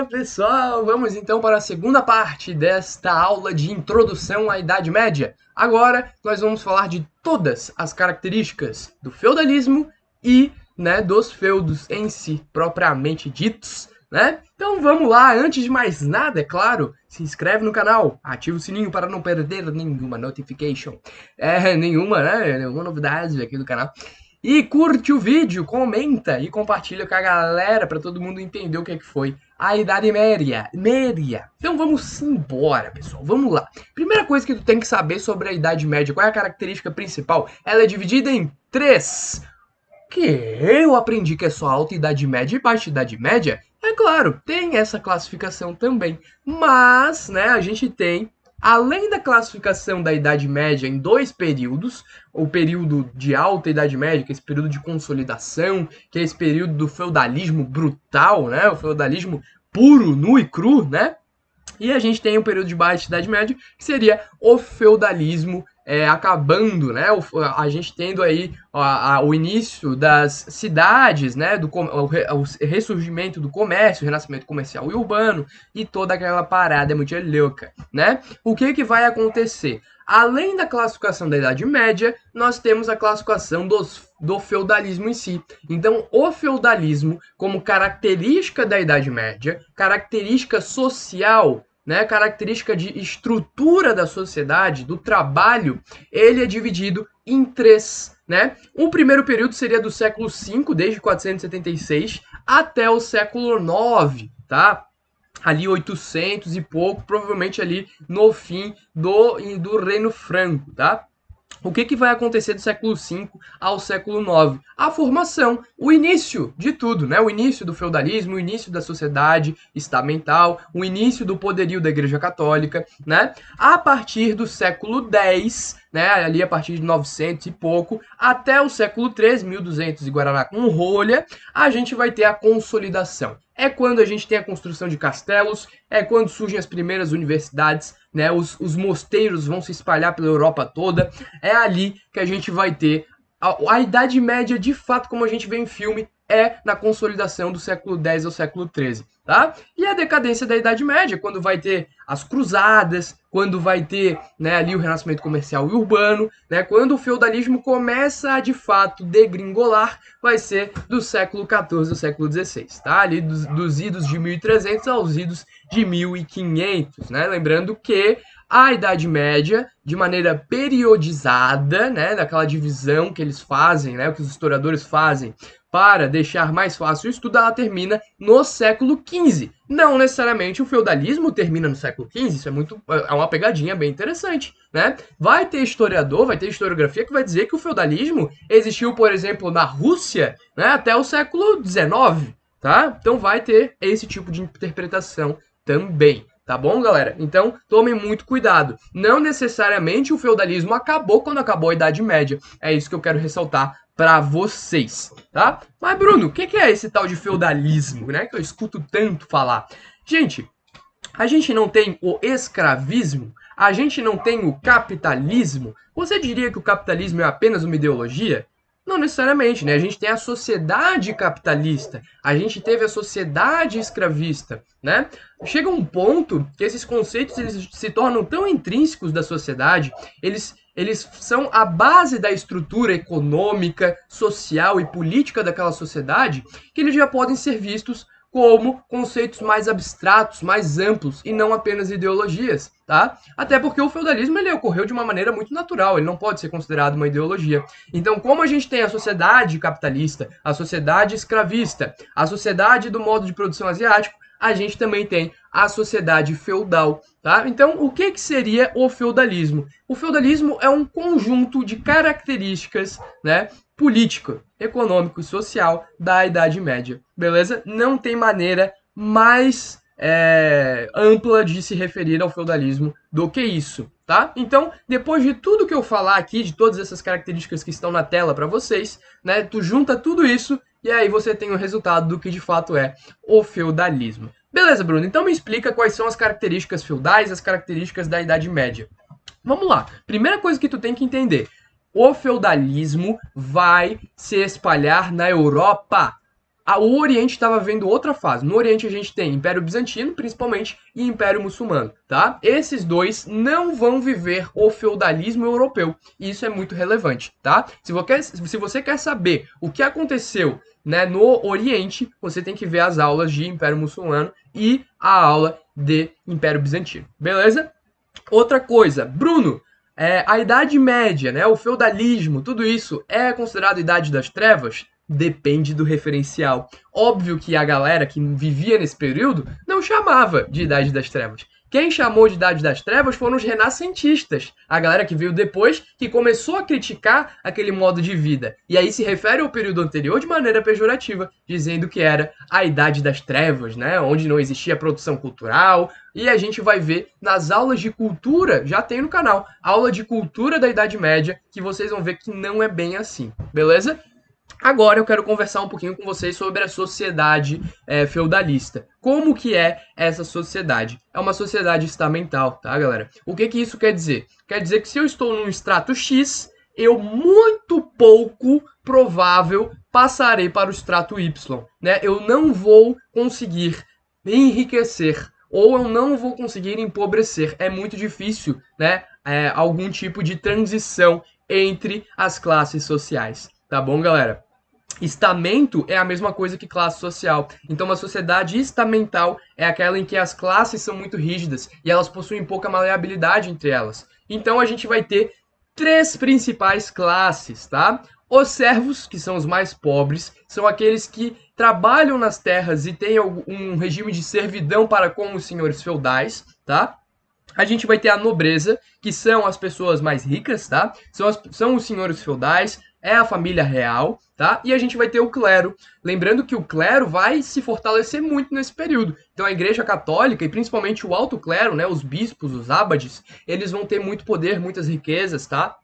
Fala pessoal, vamos então para a segunda parte desta aula de introdução à Idade Média. Agora nós vamos falar de todas as características do feudalismo e dos feudos em si, propriamente ditos. Então vamos lá, antes de mais nada, é claro, se inscreve no canal, ativa o sininho para não perder nenhuma notification, nenhuma novidade aqui do canal. E curte o vídeo, comenta e compartilha com a galera para todo mundo entender o que foi a Idade Média. Então vamos embora, pessoal. Vamos lá. Primeira coisa que tu tem que saber sobre a Idade Média, qual é a característica principal? Ela é dividida em três. Que eu aprendi que é só Alta Idade Média e Baixa Idade Média. É claro, tem essa classificação também. Mas, a gente tem, além da classificação da Idade Média em dois períodos, o período de Alta Idade Média, que é esse período de consolidação, que é esse período do feudalismo brutal, o feudalismo puro, nu e cru, E a gente tem o período de Baixa Idade Média, que seria o feudalismo acabando, a gente tendo aí o início das cidades, o ressurgimento do comércio, o renascimento comercial e urbano e toda aquela parada muito louca, O que vai acontecer? Além da classificação da Idade Média, nós temos a classificação do feudalismo em si. Então, o feudalismo, como característica da Idade Média, característica social, característica de estrutura da sociedade, do trabalho, ele é dividido em três. O primeiro período seria do século V, desde 476, até o século IX, tá? Ali 800 e pouco, provavelmente ali no fim do Reino Franco, tá? O que vai acontecer do século V ao século IX? A formação, o início de tudo, O início do feudalismo, o início da sociedade estamental, o início do poderio da Igreja Católica, A partir do século X, ali a partir de 900 e pouco, até o século XIII, 1200 e Guaraná com rolha, a gente vai ter a consolidação. É quando a gente tem a construção de castelos, é quando surgem as primeiras universidades, os mosteiros vão se espalhar pela Europa toda. É ali que a gente vai ter a Idade Média, de fato, como a gente vê em filme, é na consolidação do século X ao século XIII, tá? E a decadência da Idade Média, quando vai ter as cruzadas, quando vai ter ali o renascimento comercial e urbano, quando o feudalismo começa a, de fato, degringolar, vai ser do século XIV ao século XVI, tá? Ali dos idos de 1300 aos idos de 1500, Lembrando que a Idade Média, de maneira periodizada, daquela divisão que eles fazem, que os historiadores fazem para deixar mais fácil o estudo, ela termina no século XV. Não necessariamente o feudalismo termina no século XV, isso é uma pegadinha bem interessante, Vai ter historiador, vai ter historiografia que vai dizer que o feudalismo existiu, por exemplo, na Rússia, até o século XIX, tá? Então vai ter esse tipo de interpretação também. Tá bom, galera? Então, tomem muito cuidado. Não necessariamente o feudalismo acabou quando acabou a Idade Média. É isso que eu quero ressaltar para vocês, tá? Mas, Bruno, o que é esse tal de feudalismo, que eu escuto tanto falar? Gente, a gente não tem o escravismo? A gente não tem o capitalismo? Você diria que o capitalismo é apenas uma ideologia? Não necessariamente, A gente tem a sociedade capitalista, a gente teve a sociedade escravista, Chega um ponto que esses conceitos eles se tornam tão intrínsecos da sociedade, eles são a base da estrutura econômica, social e política daquela sociedade, que eles já podem ser vistos como conceitos mais abstratos, mais amplos e não apenas ideologias, tá? Até porque o feudalismo ele ocorreu de uma maneira muito natural, ele não pode ser considerado uma ideologia. Então, como a gente tem a sociedade capitalista, a sociedade escravista, a sociedade do modo de produção asiático, a gente também tem a sociedade feudal, tá? Então, o que seria o feudalismo? O feudalismo é um conjunto de características, político, econômico e social da Idade Média, beleza? Não tem maneira mais ampla de se referir ao feudalismo do que isso, tá? Então, depois de tudo que eu falar aqui, de todas essas características que estão na tela para vocês, tu junta tudo isso e aí você tem o resultado do que de fato é o feudalismo. Beleza, Bruno? Então me explica quais são as características feudais, as características da Idade Média. Vamos lá. Primeira coisa que tu tem que entender. O feudalismo vai se espalhar na Europa. O Oriente estava vendo outra fase. No Oriente a gente tem Império Bizantino, principalmente, e Império Muçulmano, tá? Esses dois não vão viver o feudalismo europeu. E isso é muito relevante, tá? Se você quer saber o que aconteceu, né, no Oriente, você tem que ver as aulas de Império Muçulmano e a aula de Império Bizantino, beleza? Outra coisa, Bruno, a Idade Média, né, o feudalismo, tudo isso é considerado Idade das Trevas? Depende do referencial. Óbvio que a galera que vivia nesse período não chamava de Idade das Trevas. Quem chamou de Idade das Trevas foram os renascentistas, a galera que veio depois, que começou a criticar aquele modo de vida. E aí se refere ao período anterior de maneira pejorativa, dizendo que era a Idade das Trevas, né? Onde não existia produção cultural. E a gente vai ver nas aulas de cultura, já tem no canal, aula de cultura da Idade Média, que vocês vão ver que não é bem assim, beleza? Agora eu quero conversar um pouquinho com vocês sobre a sociedade feudalista. Como que é essa sociedade? É uma sociedade estamental, tá, galera? O que que isso quer dizer? Quer dizer que se eu estou num extrato X, eu muito pouco provável passarei para o extrato Y, né? Eu não vou conseguir enriquecer ou eu não vou conseguir empobrecer. É muito difícil, né? Algum tipo de transição entre as classes sociais. Tá bom, galera? Estamento é a mesma coisa que classe social. Então, uma sociedade estamental é aquela em que as classes são muito rígidas e elas possuem pouca maleabilidade entre elas. Então, a gente vai ter três principais classes, tá? Os servos, que são os mais pobres, são aqueles que trabalham nas terras e têm um regime de servidão para com os senhores feudais, tá? A gente vai ter a nobreza, que são as pessoas mais ricas, tá? São os senhores feudais, é a família real, tá? E a gente vai ter o clero. Lembrando que o clero vai se fortalecer muito nesse período. Então a Igreja Católica, e principalmente o alto clero, né, os bispos, os abades, eles vão ter muito poder, muitas riquezas, tá?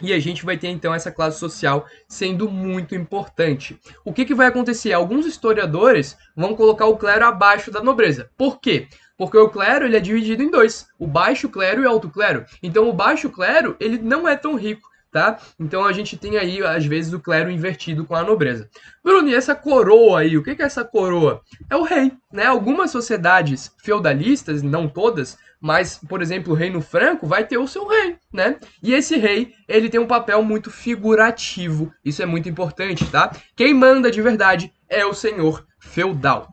E a gente vai ter então essa classe social sendo muito importante. O que vai acontecer? Alguns historiadores vão colocar o clero abaixo da nobreza. Por quê? Porque o clero ele é dividido em dois, o baixo clero e o alto clero. Então o baixo clero ele não é tão rico, tá? Então a gente tem aí às vezes o clero invertido com a nobreza. Bruno, e essa coroa aí? O que é essa coroa? É o rei, né? Algumas sociedades feudalistas, não todas, mas, por exemplo, o Reino Franco vai ter o seu rei, né? E esse rei, ele tem um papel muito figurativo. Isso é muito importante, tá? Quem manda de verdade é o senhor feudal.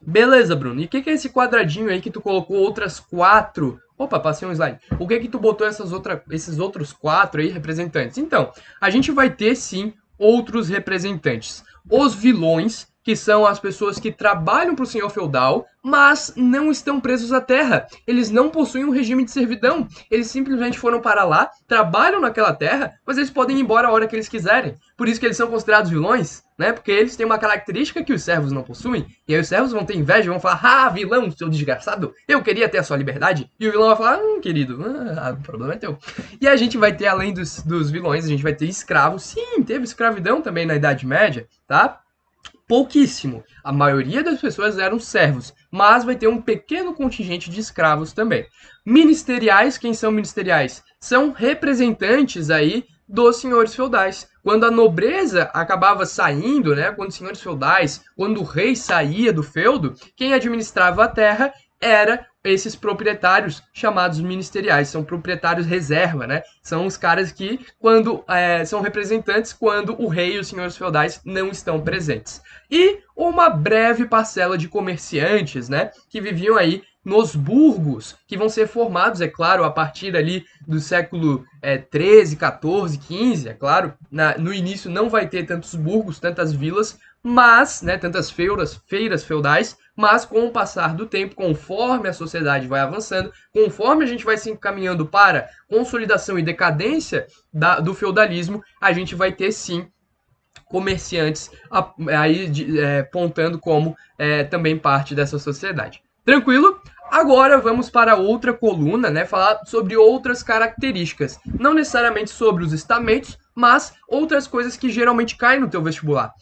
Beleza, Bruno. E o que é esse quadradinho aí que tu colocou outras quatro? Opa, passei um slide. O que tu botou esses outros quatro aí representantes? Então, a gente vai ter sim outros representantes. Os vilões, que são as pessoas que trabalham para o senhor feudal, mas não estão presos à terra. Eles não possuem um regime de servidão. Eles simplesmente foram para lá, trabalham naquela terra, mas eles podem ir embora a hora que eles quiserem. Por isso que eles são considerados vilões, né? Porque eles têm uma característica que os servos não possuem. E aí os servos vão ter inveja e vão falar: ah, vilão, seu desgraçado, eu queria ter a sua liberdade. E o vilão vai falar: querido, o problema é teu. E a gente vai ter, além dos vilões, a gente vai ter escravos. Sim, teve escravidão também na Idade Média, tá? Pouquíssimo. A maioria das pessoas eram servos, mas vai ter um pequeno contingente de escravos também. Ministeriais, quem são ministeriais? São representantes aí dos senhores feudais. Quando a nobreza acabava saindo, né, quando os senhores feudais, quando o rei saía do feudo, quem administrava a terra era esses proprietários chamados ministeriais, são proprietários reserva, né? São os caras que são representantes quando o rei e os senhores feudais não estão presentes. E uma breve parcela de comerciantes, né, que viviam aí nos burgos, que vão ser formados, é claro, a partir ali do século 13, 14, 15, é claro. No início não vai ter tantos burgos, tantas vilas, mas, né, tantas feiras feudais, mas com o passar do tempo, conforme a sociedade vai avançando, conforme a gente vai se encaminhando para consolidação e decadência do feudalismo, a gente vai ter sim comerciantes aí apontando como também parte dessa sociedade. Tranquilo? Agora vamos para outra coluna, né? Falar sobre outras características. Não necessariamente sobre os estamentos, mas outras coisas que geralmente caem no teu vestibular.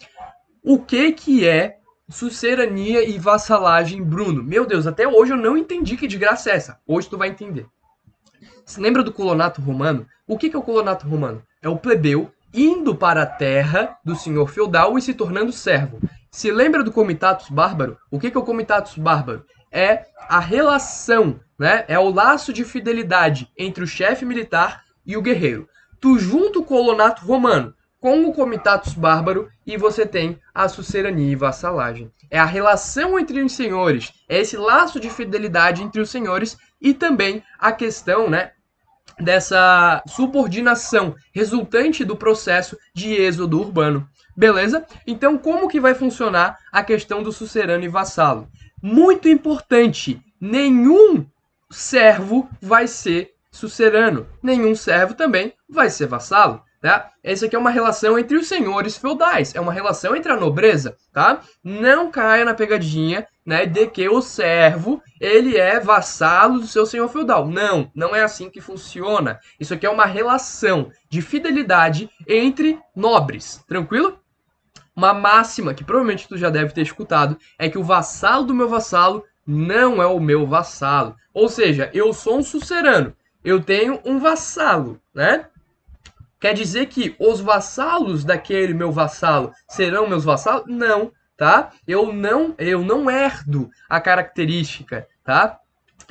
O que é sucerania e vassalagem, Bruno? Meu Deus, até hoje eu não entendi que desgraça é essa. Hoje tu vai entender. Você lembra do colonato romano? O que é o colonato romano? É o plebeu indo para a terra do senhor feudal e se tornando servo. Se lembra do comitatus bárbaro? O que é o comitatus bárbaro? É a relação, né? É o laço de fidelidade entre o chefe militar e o guerreiro. Tu junta o colonato romano com o comitatus bárbaro e você tem a sucerania e vassalagem. É a relação entre os senhores, é esse laço de fidelidade entre os senhores e também a questão, né, dessa subordinação resultante do processo de êxodo urbano. Beleza? Então, como que vai funcionar a questão do sucerano e vassalo? Muito importante, nenhum servo vai ser sucerano, nenhum servo também vai ser vassalo. Tá? Essa aqui é uma relação entre os senhores feudais, é uma relação entre a nobreza, tá? Não caia na pegadinha, né, de que o servo, ele é vassalo do seu senhor feudal. Não, não é assim que funciona. Isso aqui é uma relação de fidelidade entre nobres, tranquilo? Uma máxima que provavelmente tu já deve ter escutado é que o vassalo do meu vassalo não é o meu vassalo. Ou seja, eu sou um sucerano, eu tenho um vassalo, né? Quer dizer que os vassalos daquele meu vassalo serão meus vassalos? Não, tá? Eu não herdo a característica, tá?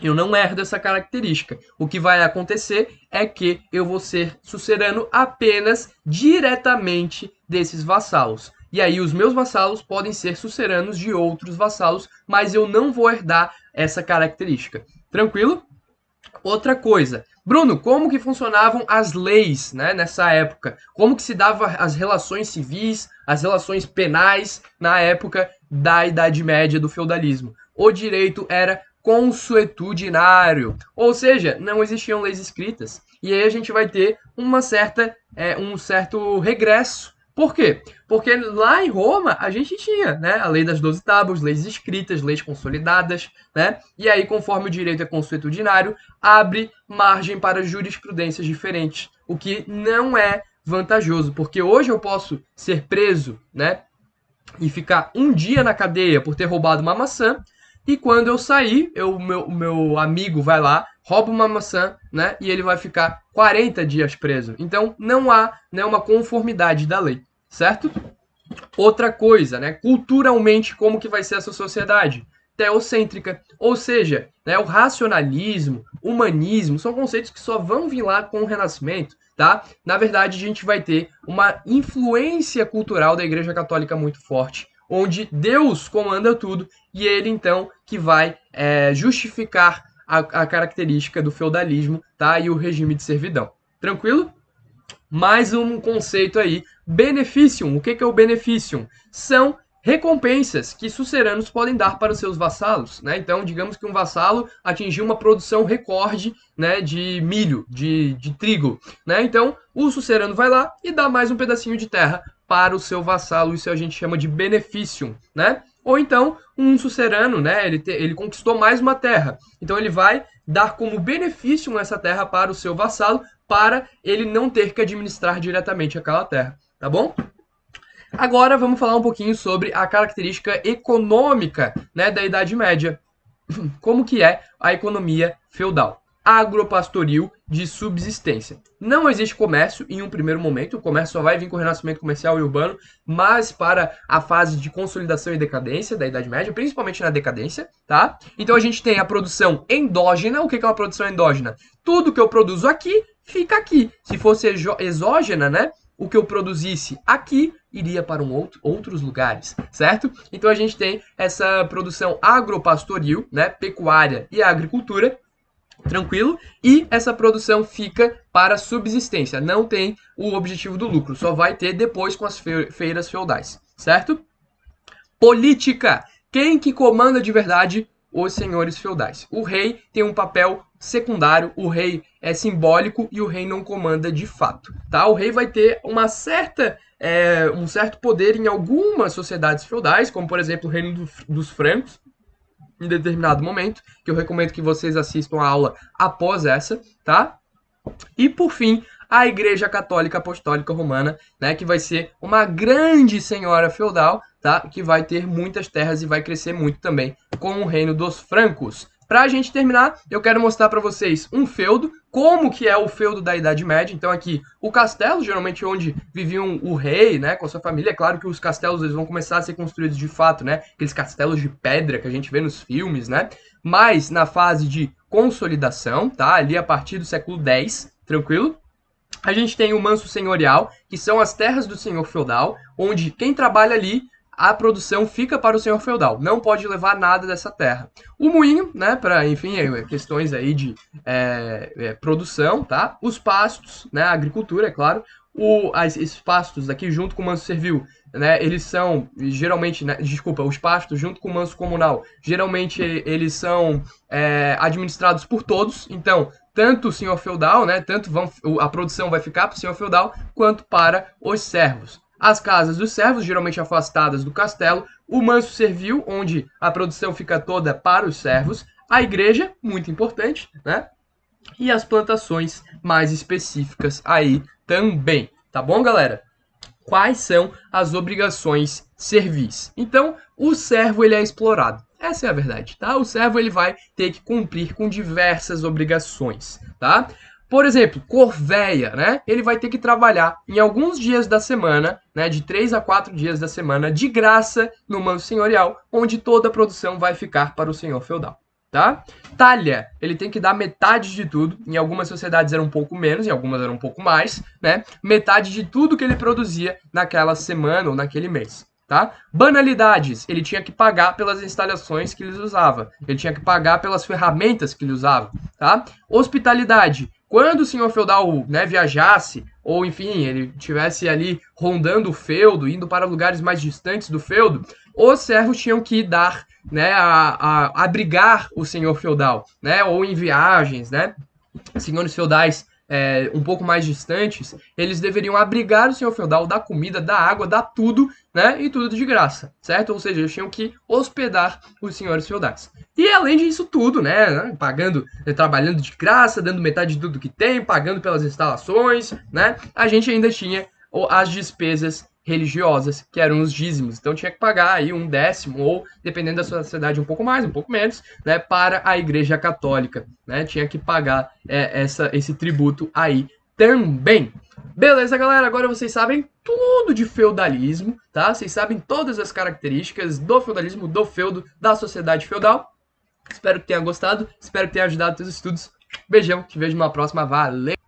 Eu não herdo essa característica. O que vai acontecer é que eu vou ser sucerano apenas diretamente desses vassalos. E aí os meus vassalos podem ser suceranos de outros vassalos, mas eu não vou herdar essa característica. Tranquilo? Outra coisa, Bruno, como que funcionavam as leis, né, nessa época? Como que se dava as relações civis, as relações penais na época da Idade Média do feudalismo? O direito era consuetudinário, ou seja, não existiam leis escritas. E aí a gente vai ter um certo regresso. Por quê? Porque lá em Roma a gente tinha, né, a lei das 12 tábuas, leis escritas, leis consolidadas, né? E aí, conforme o direito é consuetudinário, abre margem para jurisprudências diferentes, o que não é vantajoso, porque hoje eu posso ser preso, né, e ficar um dia na cadeia por ter roubado uma maçã, e quando eu sair, o meu amigo vai lá, rouba uma maçã, né, e ele vai ficar 40 dias preso. Então, não há, né, uma conformidade da lei, certo? Outra coisa, né, culturalmente, como que vai ser essa sociedade? Teocêntrica, ou seja, né, o racionalismo, humanismo, são conceitos que só vão vir lá com o Renascimento, tá? Na verdade, a gente vai ter uma influência cultural da Igreja Católica muito forte, onde Deus comanda tudo e ele, então, que vai justificar a característica do feudalismo, tá? E o regime de servidão. Tranquilo? Mais um conceito aí, beneficium. O que é o beneficium? São recompensas que suceranos podem dar para os seus vassalos, né? Então, digamos que um vassalo atingiu uma produção recorde, né, de milho, de trigo, né? Então, o sucerano vai lá e dá mais um pedacinho de terra para o seu vassalo, isso a gente chama de beneficium, né? Ou então, um sucerano, né, ele conquistou mais uma terra, então ele vai dar como benefício essa terra para o seu vassalo, para ele não ter que administrar diretamente aquela terra, tá bom? Agora vamos falar um pouquinho sobre a característica econômica, né, da Idade Média. Como que é a economia feudal? Agropastoril de subsistência. Não existe comércio em um primeiro momento, o comércio só vai vir com o renascimento comercial e urbano, mas para a fase de consolidação e decadência da Idade Média, principalmente na decadência, tá? Então a gente tem a produção endógena. O que é uma produção endógena? Tudo que eu produzo aqui, fica aqui. Se fosse exógena, né? O que eu produzisse aqui iria para outros lugares, certo? Então a gente tem essa produção agropastoril, né, pecuária e agricultura, tranquilo? E essa produção fica para subsistência, não tem o objetivo do lucro, só vai ter depois com as feiras feudais, certo? Política. Quem que comanda de verdade? Os senhores feudais. O rei tem um papel secundário, o rei é simbólico e o rei não comanda de fato, tá? O rei vai ter um certo poder em algumas sociedades feudais, como por exemplo o reino dos francos, em determinado momento, que eu recomendo que vocês assistam a aula após essa, tá? E por fim, a Igreja Católica Apostólica Romana, né, que vai ser uma grande senhora feudal, tá? Que vai ter muitas terras e vai crescer muito também com o reino dos francos. Pra gente terminar, eu quero mostrar pra vocês um feudo, como que é o feudo da Idade Média. Então aqui, o castelo, geralmente onde viviam o rei, né, com a sua família. É claro que os castelos eles vão começar a ser construídos de fato, né, aqueles castelos de pedra que a gente vê nos filmes, né, mas na fase de consolidação, tá, ali a partir do século X, tranquilo? A gente tem o manso senhorial, que são as terras do senhor feudal, onde quem trabalha ali, a produção fica para o senhor feudal, não pode levar nada dessa terra. O moinho, né, para, enfim, questões aí de produção, tá? Os pastos, né, a agricultura, é claro. Esses pastos aqui, junto com o manso servil, né, eles são, geralmente, né, desculpa, os pastos junto com o manso comunal, geralmente eles são administrados por todos, então tanto o senhor feudal, né, a produção vai ficar para o senhor feudal, quanto para os servos. As casas dos servos, geralmente afastadas do castelo, o manso servil, onde a produção fica toda para os servos, a igreja, muito importante, né, e as plantações mais específicas aí também, tá bom, galera? Quais são as obrigações servis? Então, o servo ele é explorado. Essa é a verdade, tá? O servo ele vai ter que cumprir com diversas obrigações, tá? Por exemplo, corveia, né? Ele vai ter que trabalhar em alguns dias da semana, né? De 3 a 4 dias da semana, de graça no manso senhorial, onde toda a produção vai ficar para o senhor feudal, tá? Talha, ele tem que dar metade de tudo. Em algumas sociedades era um pouco menos, em algumas era um pouco mais, né? Metade de tudo que ele produzia naquela semana ou naquele mês. Tá? Banalidades, ele tinha que pagar pelas instalações que ele usava, ele tinha que pagar pelas ferramentas que ele usava, tá? Hospitalidade, quando o senhor feudal, né, viajasse, ou enfim, ele estivesse ali rondando o feudo, indo para lugares mais distantes do feudo, os servos tinham que dar, né, abrigar o senhor feudal, né, ou em viagens, né, senhores feudais um pouco mais distantes, eles deveriam abrigar o senhor feudal, dar comida, dar água, dar tudo, né? E tudo de graça, certo? Ou seja, eles tinham que hospedar os senhores feudais. E além disso tudo, né? Pagando, trabalhando de graça, dando metade de tudo que tem, pagando pelas instalações, né? A gente ainda tinha as despesas religiosas, que eram os dízimos. Então tinha que pagar aí 1/10, ou, dependendo da sua cidade, um pouco mais, um pouco menos, né, para a Igreja Católica. Né? Tinha que pagar esse tributo aí também. Beleza, galera? Agora vocês sabem tudo de feudalismo, tá? Vocês sabem todas as características do feudalismo, do feudo, da sociedade feudal. Espero que tenha gostado, espero que tenha ajudado os teus estudos. Beijão, te vejo numa próxima. Valeu!